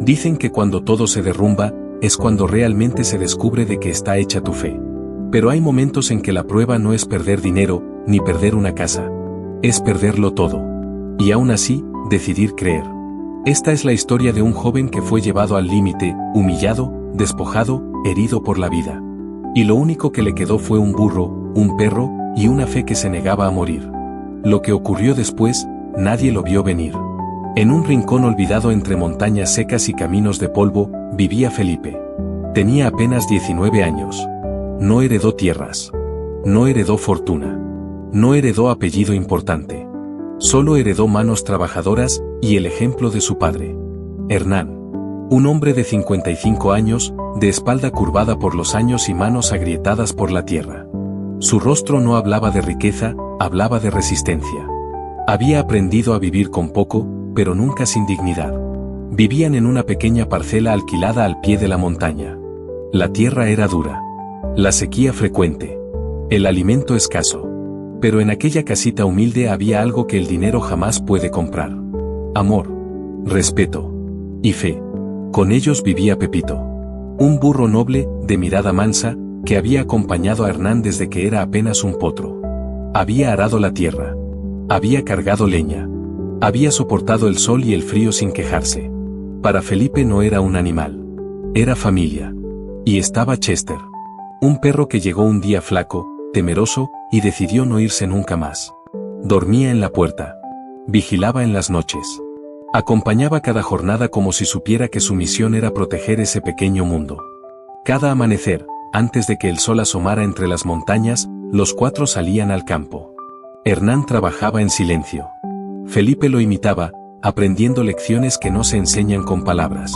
Dicen que cuando todo se derrumba, es cuando realmente se descubre de qué está hecha tu fe. Pero hay momentos en que la prueba no es perder dinero, ni perder una casa. Es perderlo todo. Y aún así, decidir creer. Esta es la historia de un joven que fue llevado al límite, humillado, despojado, herido por la vida. Y lo único que le quedó fue un burro, un perro, y una fe que se negaba a morir. Lo que ocurrió después, nadie lo vio venir. En un rincón olvidado entre montañas secas y caminos de polvo, vivía Felipe. Tenía apenas 19 años. No heredó tierras. No heredó fortuna. No heredó apellido importante. Solo heredó manos trabajadoras y el ejemplo de su padre. Hernán. Un hombre de 55 años, de espalda curvada por los años y manos agrietadas por la tierra. Su rostro no hablaba de riqueza, hablaba de resistencia. Había aprendido a vivir con poco, pero nunca sin dignidad. Vivían en una pequeña parcela alquilada al pie de la montaña. La tierra era dura. La sequía frecuente. El alimento escaso. Pero en aquella casita humilde había algo que el dinero jamás puede comprar. Amor, respeto y fe. Con ellos vivía Pepito. Un burro noble, de mirada mansa, que había acompañado a Hernán desde que era apenas un potro. Había arado la tierra. Había cargado leña. Había soportado el sol y el frío sin quejarse. Para Felipe no era un animal. Era familia. Y estaba Chester. Un perro que llegó un día flaco, temeroso, y decidió no irse nunca más. Dormía en la puerta. Vigilaba en las noches. Acompañaba cada jornada como si supiera que su misión era proteger ese pequeño mundo. Cada amanecer, antes de que el sol asomara entre las montañas, los cuatro salían al campo. Hernán trabajaba en silencio. Felipe lo imitaba, aprendiendo lecciones que no se enseñan con palabras.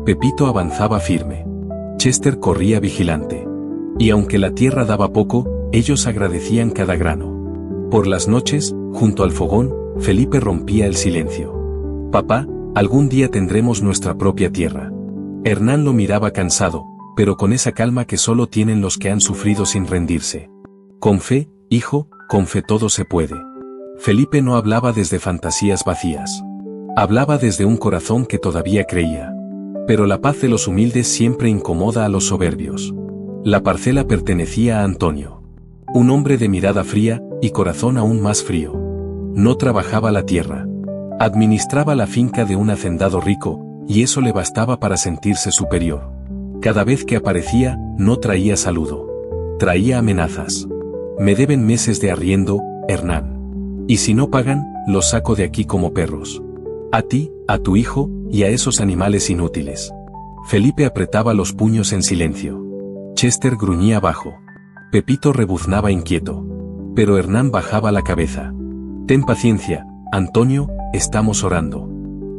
Pepito avanzaba firme. Chester corría vigilante. Y aunque la tierra daba poco, ellos agradecían cada grano. Por las noches, junto al fogón, Felipe rompía el silencio. Papá, algún día tendremos nuestra propia tierra. Hernán lo miraba cansado, pero con esa calma que solo tienen los que han sufrido sin rendirse. Con fe, hijo, con fe todo se puede. Felipe no hablaba desde fantasías vacías. Hablaba desde un corazón que todavía creía. Pero la paz de los humildes siempre incomoda a los soberbios. La parcela pertenecía a Antonio. Un hombre de mirada fría y corazón aún más frío. No trabajaba la tierra. Administraba la finca de un hacendado rico, y eso le bastaba para sentirse superior. Cada vez que aparecía, no traía saludo. Traía amenazas. Me deben meses de arriendo, Hernán. Y si no pagan, los saco de aquí como perros. A ti, a tu hijo, y a esos animales inútiles. Felipe apretaba los puños en silencio. Chester gruñía bajo. Pepito rebuznaba inquieto. Pero Hernán bajaba la cabeza. Ten paciencia, Antonio, estamos orando.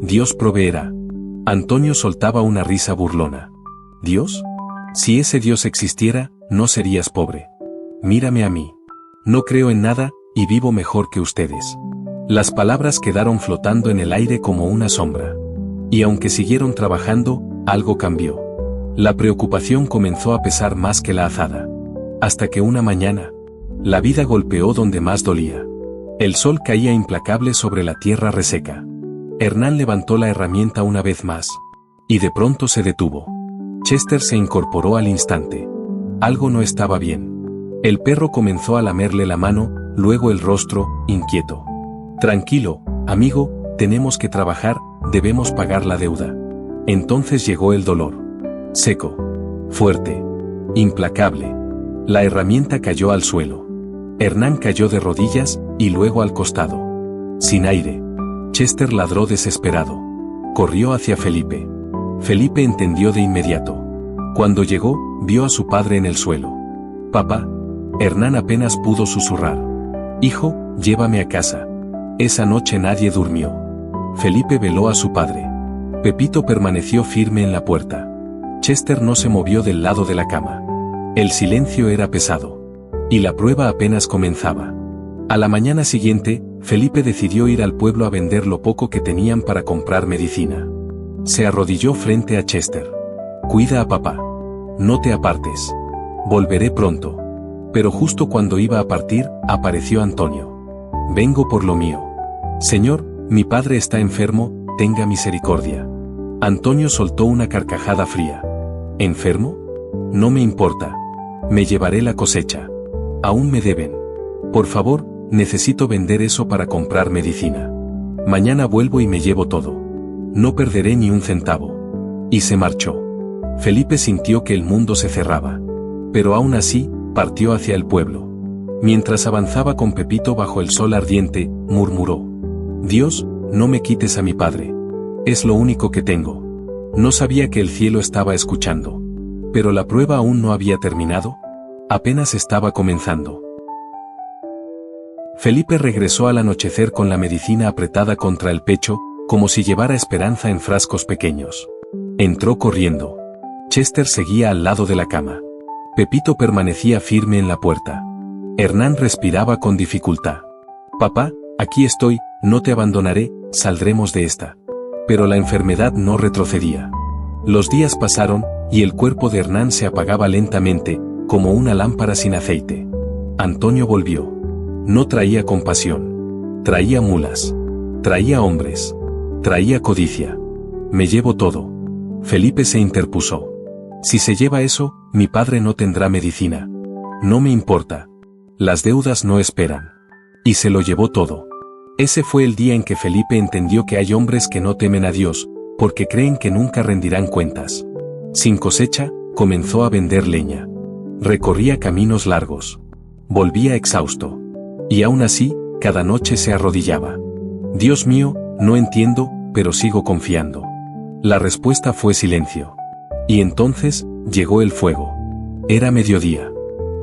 Dios proveerá. Antonio soltaba una risa burlona. ¿Dios? Si ese Dios existiera, no serías pobre. Mírame a mí. No creo en nada, y vivo mejor que ustedes. Las palabras quedaron flotando en el aire como una sombra. Y aunque siguieron trabajando, algo cambió. La preocupación comenzó a pesar más que la azada. Hasta que una mañana, la vida golpeó donde más dolía. El sol caía implacable sobre la tierra reseca. Hernán levantó la herramienta una vez más. Y de pronto se detuvo. Chester se incorporó al instante. Algo no estaba bien. El perro comenzó a lamerle la mano, luego el rostro, inquieto. Tranquilo, amigo, tenemos que trabajar, debemos pagar la deuda. Entonces llegó el dolor. Seco. Fuerte. Implacable. La herramienta cayó al suelo. Hernán cayó de rodillas, y luego al costado. Sin aire. Chester ladró desesperado. Corrió hacia Felipe. Felipe entendió de inmediato. Cuando llegó, vio a su padre en el suelo. Papá. Hernán apenas pudo susurrar. Hijo, llévame a casa. Esa noche nadie durmió. Felipe veló a su padre. Pepito permaneció firme en la puerta. Chester no se movió del lado de la cama. El silencio era pesado. Y la prueba apenas comenzaba. A la mañana siguiente, Felipe decidió ir al pueblo a vender lo poco que tenían para comprar medicina. Se arrodilló frente a Chester. Cuida a papá. No te apartes. Volveré pronto. Pero justo cuando iba a partir, apareció Antonio. Vengo por lo mío. Señor, mi padre está enfermo, tenga misericordia. Antonio soltó una carcajada fría. ¿Enfermo? No me importa. Me llevaré la cosecha. Aún me deben. Por favor, necesito vender eso para comprar medicina. Mañana vuelvo y me llevo todo. No perderé ni un centavo. Y se marchó. Felipe sintió que el mundo se cerraba. Pero aún así, partió hacia el pueblo. Mientras avanzaba con Pepito bajo el sol ardiente, murmuró: Dios, no me quites a mi padre. Es lo único que tengo. No sabía que el cielo estaba escuchando. Pero la prueba aún no había terminado. Apenas estaba comenzando. Felipe regresó al anochecer con la medicina apretada contra el pecho, como si llevara esperanza en frascos pequeños. Entró corriendo. Chester seguía al lado de la cama. Pepito permanecía firme en la puerta. Hernán respiraba con dificultad. Papá, aquí estoy, no te abandonaré, saldremos de esta. Pero la enfermedad no retrocedía. Los días pasaron, y el cuerpo de Hernán se apagaba lentamente, como una lámpara sin aceite. Antonio volvió. No traía compasión. Traía mulas. Traía hombres. Traía codicia. Me llevo todo. Felipe se interpuso. Si se lleva eso, mi padre no tendrá medicina. No me importa. Las deudas no esperan. Y se lo llevó todo. Ese fue el día en que Felipe entendió que hay hombres que no temen a Dios, porque creen que nunca rendirán cuentas. Sin cosecha, comenzó a vender leña. Recorría caminos largos. Volvía exhausto. Y aún así, cada noche se arrodillaba. Dios mío, no entiendo, pero sigo confiando. La respuesta fue silencio. Y entonces, llegó el fuego. Era mediodía.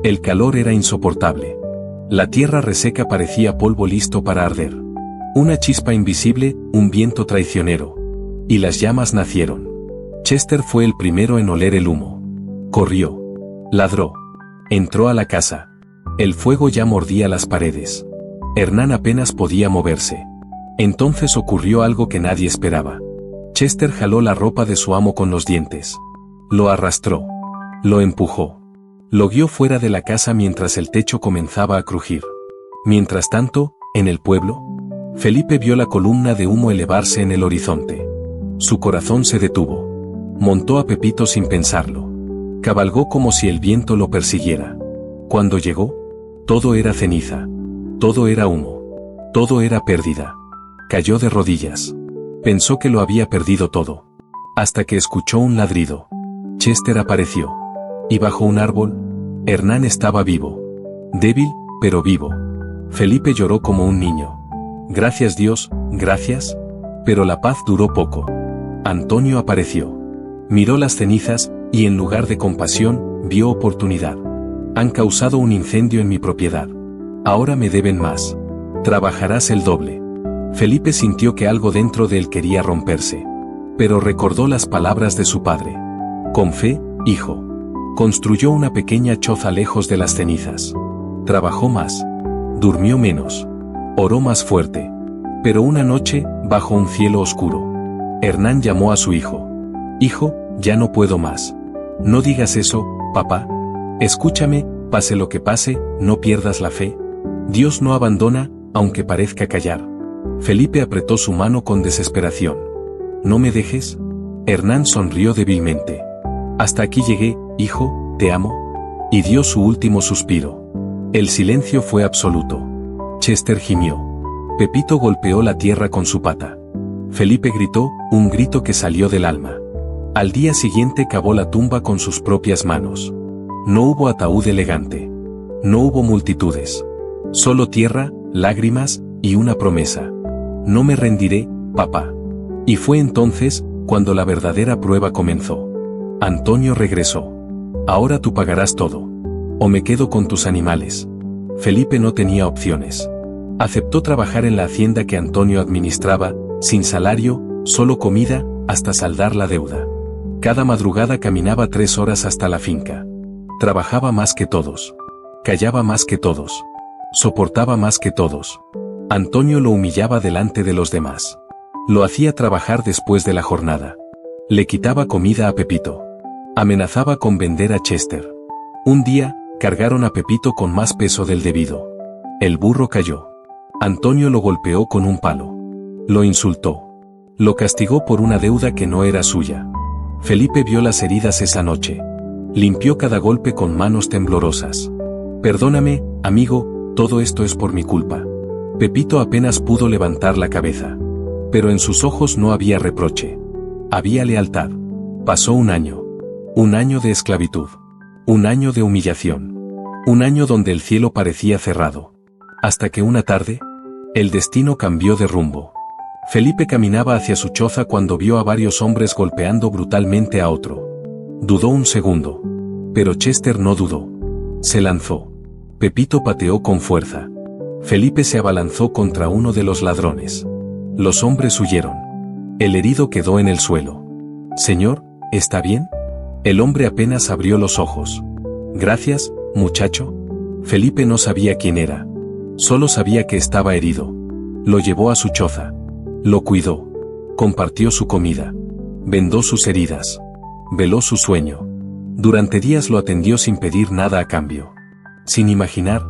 El calor era insoportable. La tierra reseca parecía polvo listo para arder. Una chispa invisible, un viento traicionero. Y las llamas nacieron. Chester fue el primero en oler el humo. Corrió. Ladró. Entró a la casa. El fuego ya mordía las paredes. Hernán apenas podía moverse. Entonces ocurrió algo que nadie esperaba. Chester jaló la ropa de su amo con los dientes. Lo arrastró. Lo empujó. Lo guió fuera de la casa mientras el techo comenzaba a crujir. Mientras tanto, en el pueblo, Felipe vio la columna de humo elevarse en el horizonte. Su corazón se detuvo. Montó a Pepito sin pensarlo. Cabalgó como si el viento lo persiguiera. Cuando llegó, todo era ceniza. Todo era humo. Todo era pérdida. Cayó de rodillas. Pensó que lo había perdido todo. Hasta que escuchó un ladrido. Chester apareció. Y bajo un árbol, Hernán estaba vivo. Débil, pero vivo. Felipe lloró como un niño. Gracias Dios, gracias. Pero la paz duró poco. Antonio apareció. Miró las cenizas, y en lugar de compasión, vio oportunidad. Han causado un incendio en mi propiedad. Ahora me deben más. Trabajarás el doble. Felipe sintió que algo dentro de él quería romperse. Pero recordó las palabras de su padre. Con fe, hijo. Construyó una pequeña choza lejos de las cenizas. Trabajó más. Durmió menos. Oró más fuerte. Pero una noche, bajo un cielo oscuro, Hernán llamó a su hijo. Hijo, ya no puedo más. No digas eso, papá. Escúchame, pase lo que pase, no pierdas la fe. Dios no abandona, aunque parezca callar. Felipe apretó su mano con desesperación. ¿No me dejes? Hernán sonrió débilmente. Hasta aquí llegué, hijo, te amo. Y dio su último suspiro. El silencio fue absoluto. Chester gimió. Pepito golpeó la tierra con su pata. Felipe gritó, un grito que salió del alma. Al día siguiente cavó la tumba con sus propias manos. No hubo ataúd elegante. No hubo multitudes. Solo tierra, lágrimas, y una promesa. No me rendiré, papá. Y fue entonces, cuando la verdadera prueba comenzó. Antonio regresó. Ahora tú pagarás todo. O me quedo con tus animales. Felipe no tenía opciones. Aceptó trabajar en la hacienda que Antonio administraba, sin salario, solo comida, hasta saldar la deuda. Cada madrugada caminaba 3 horas hasta la finca. Trabajaba más que todos. Callaba más que todos. Soportaba más que todos. Antonio lo humillaba delante de los demás. Lo hacía trabajar después de la jornada. Le quitaba comida a Pepito. Amenazaba con vender a Chester. Un día, cargaron a Pepito con más peso del debido. El burro cayó. Antonio lo golpeó con un palo. Lo insultó. Lo castigó por una deuda que no era suya. Felipe vio las heridas esa noche. Limpió cada golpe con manos temblorosas. Perdóname, amigo, todo esto es por mi culpa. Pepito apenas pudo levantar la cabeza. Pero en sus ojos no había reproche. Había lealtad. Pasó un año. Un año de esclavitud. Un año de humillación. Un año donde el cielo parecía cerrado. Hasta que una tarde, el destino cambió de rumbo. Felipe caminaba hacia su choza cuando vio a varios hombres golpeando brutalmente a otro. Dudó un segundo. Pero Chester no dudó. Se lanzó. Pepito pateó con fuerza. Felipe se abalanzó contra uno de los ladrones. Los hombres huyeron. El herido quedó en el suelo. «Señor, ¿está bien?» El hombre apenas abrió los ojos. «Gracias, muchacho». Felipe no sabía quién era. Solo sabía que estaba herido. Lo llevó a su choza. Lo cuidó. Compartió su comida. Vendó sus heridas. Veló su sueño. Durante días lo atendió sin pedir nada a cambio. Sin imaginar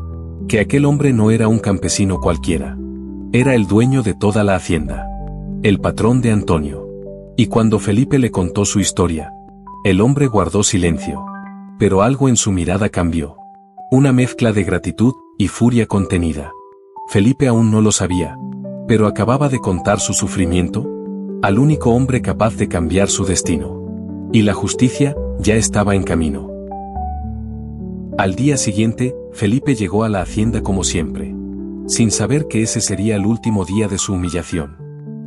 que aquel hombre no era un campesino cualquiera. Era el dueño de toda la hacienda. El patrón de Antonio. Y cuando Felipe le contó su historia, el hombre guardó silencio. Pero algo en su mirada cambió. Una mezcla de gratitud y furia contenida. Felipe aún no lo sabía, pero acababa de contar su sufrimiento al único hombre capaz de cambiar su destino. Y la justicia ya estaba en camino. Al día siguiente, Felipe llegó a la hacienda como siempre, sin saber que ese sería el último día de su humillación.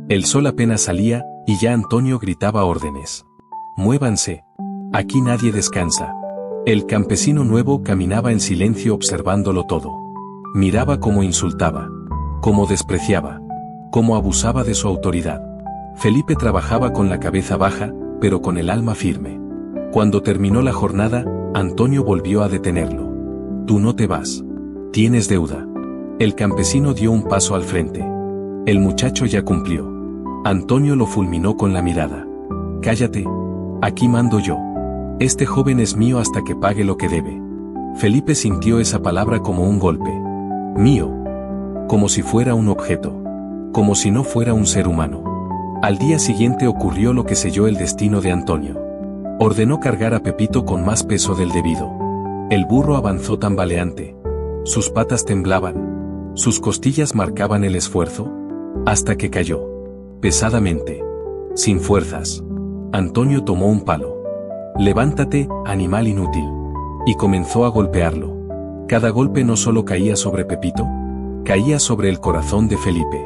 El sol apenas salía, y ya Antonio gritaba órdenes. «Muévanse. Aquí nadie descansa». El campesino nuevo caminaba en silencio observándolo todo. Miraba cómo insultaba, cómo despreciaba, cómo abusaba de su autoridad. Felipe trabajaba con la cabeza baja, pero con el alma firme. Cuando terminó la jornada, Antonio volvió a detenerlo. «Tú no te vas. Tienes deuda». El campesino dio un paso al frente. El muchacho ya cumplió. Antonio lo fulminó con la mirada. «Cállate. Aquí mando yo. Este joven es mío hasta que pague lo que debe». Felipe sintió esa palabra como un golpe. Mío. Como si fuera un objeto. Como si no fuera un ser humano. Al día siguiente ocurrió lo que selló el destino de Antonio. Ordenó cargar a Pepito con más peso del debido. El burro avanzó tambaleante. Sus patas temblaban. Sus costillas marcaban el esfuerzo. Hasta que cayó. Pesadamente. Sin fuerzas. Antonio tomó un palo. «Levántate, animal inútil». Y comenzó a golpearlo. Cada golpe no solo caía sobre Pepito, caía sobre el corazón de Felipe.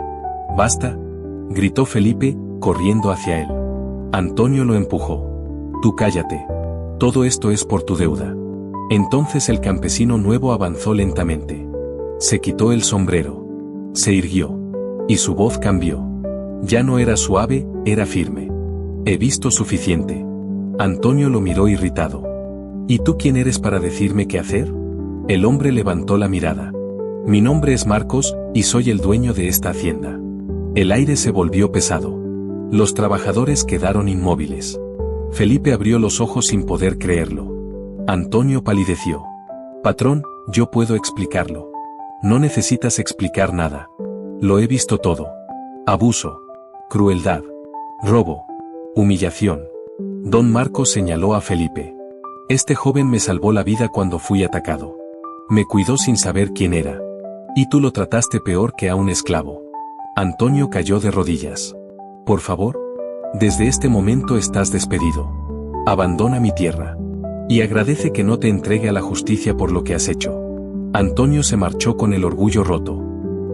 «Basta», gritó Felipe, corriendo hacia él. Antonio lo empujó. «Tú cállate. Todo esto es por tu deuda». Entonces el campesino nuevo avanzó lentamente. Se quitó el sombrero. Se irguió. Y su voz cambió. Ya no era suave, era firme. «He visto suficiente». Antonio lo miró irritado. «¿Y tú quién eres para decirme qué hacer?» El hombre levantó la mirada. «Mi nombre es Marcos, y soy el dueño de esta hacienda». El aire se volvió pesado. Los trabajadores quedaron inmóviles. Felipe abrió los ojos sin poder creerlo. Antonio palideció. «Patrón, yo puedo explicarlo». «No necesitas explicar nada. Lo he visto todo. Abuso. Crueldad. Robo. Humillación». Don Marcos señaló a Felipe. «Este joven me salvó la vida cuando fui atacado. Me cuidó sin saber quién era. Y tú lo trataste peor que a un esclavo». Antonio cayó de rodillas. «Por favor. Desde este momento estás despedido. Abandona mi tierra. Y agradece que no te entregue a la justicia por lo que has hecho». Antonio se marchó con el orgullo roto.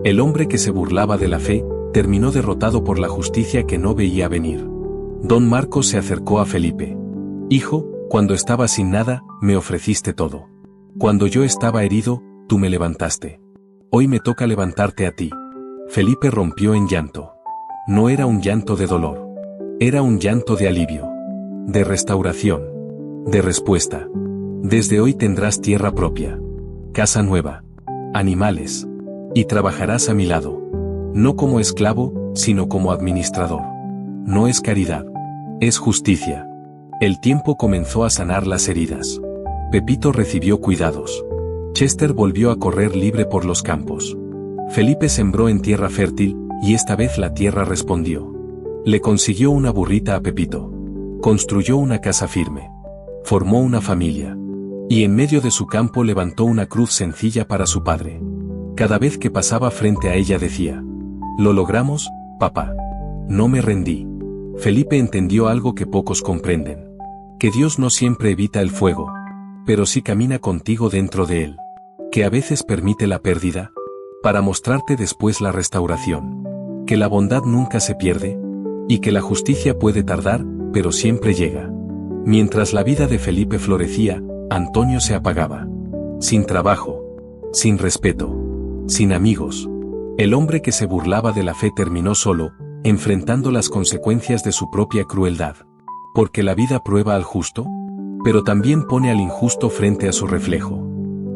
El hombre que se burlaba de la fe, terminó derrotado por la justicia que no veía venir. Don Marcos se acercó a Felipe. «Hijo, cuando estaba sin nada, me ofreciste todo. Cuando yo estaba herido, tú me levantaste. Hoy me toca levantarte a ti». Felipe rompió en llanto. No era un llanto de dolor. Era un llanto de alivio. De restauración. De respuesta. «Desde hoy tendrás tierra propia. Casa nueva. Animales. Y trabajarás a mi lado. No como esclavo, sino como administrador». No es caridad. Es justicia. El tiempo comenzó a sanar las heridas. Pepito recibió cuidados. Chester volvió a correr libre por los campos. Felipe sembró en tierra fértil, y esta vez la tierra respondió. Le consiguió una burrita a Pepito. Construyó una casa firme. Formó una familia. Y en medio de su campo levantó una cruz sencilla para su padre. Cada vez que pasaba frente a ella decía: «Lo logramos, papá. No me rendí». Felipe entendió algo que pocos comprenden. Que Dios no siempre evita el fuego, pero sí camina contigo dentro de él. Que a veces permite la pérdida, para mostrarte después la restauración. Que la bondad nunca se pierde, y que la justicia puede tardar, pero siempre llega. Mientras la vida de Felipe florecía, Antonio se apagaba. Sin trabajo, sin respeto, sin amigos. El hombre que se burlaba de la fe terminó solo, enfrentando las consecuencias de su propia crueldad. Porque la vida prueba al justo, pero también pone al injusto frente a su reflejo.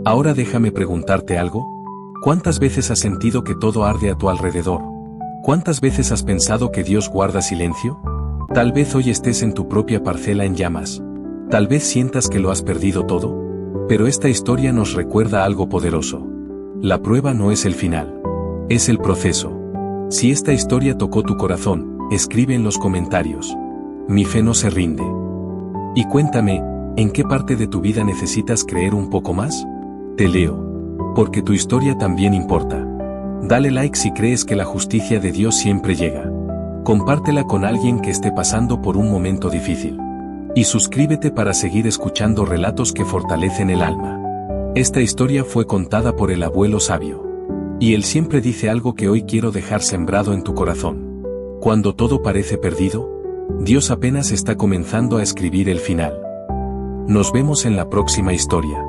Ahora déjame preguntarte algo. ¿Cuántas veces has sentido que todo arde a tu alrededor? ¿Cuántas veces has pensado que Dios guarda silencio? Tal vez hoy estés en tu propia parcela en llamas. Tal vez sientas que lo has perdido todo. Pero esta historia nos recuerda algo poderoso. La prueba no es el final. Es el proceso. Si esta historia tocó tu corazón, escribe en los comentarios: «Mi fe no se rinde». Y cuéntame, ¿en qué parte de tu vida necesitas creer un poco más? Te leo. Porque tu historia también importa. Dale like si crees que la justicia de Dios siempre llega. Compártela con alguien que esté pasando por un momento difícil. Y suscríbete para seguir escuchando relatos que fortalecen el alma. Esta historia fue contada por el abuelo sabio. Y él siempre dice algo que hoy quiero dejar sembrado en tu corazón. Cuando todo parece perdido, Dios apenas está comenzando a escribir el final. Nos vemos en la próxima historia.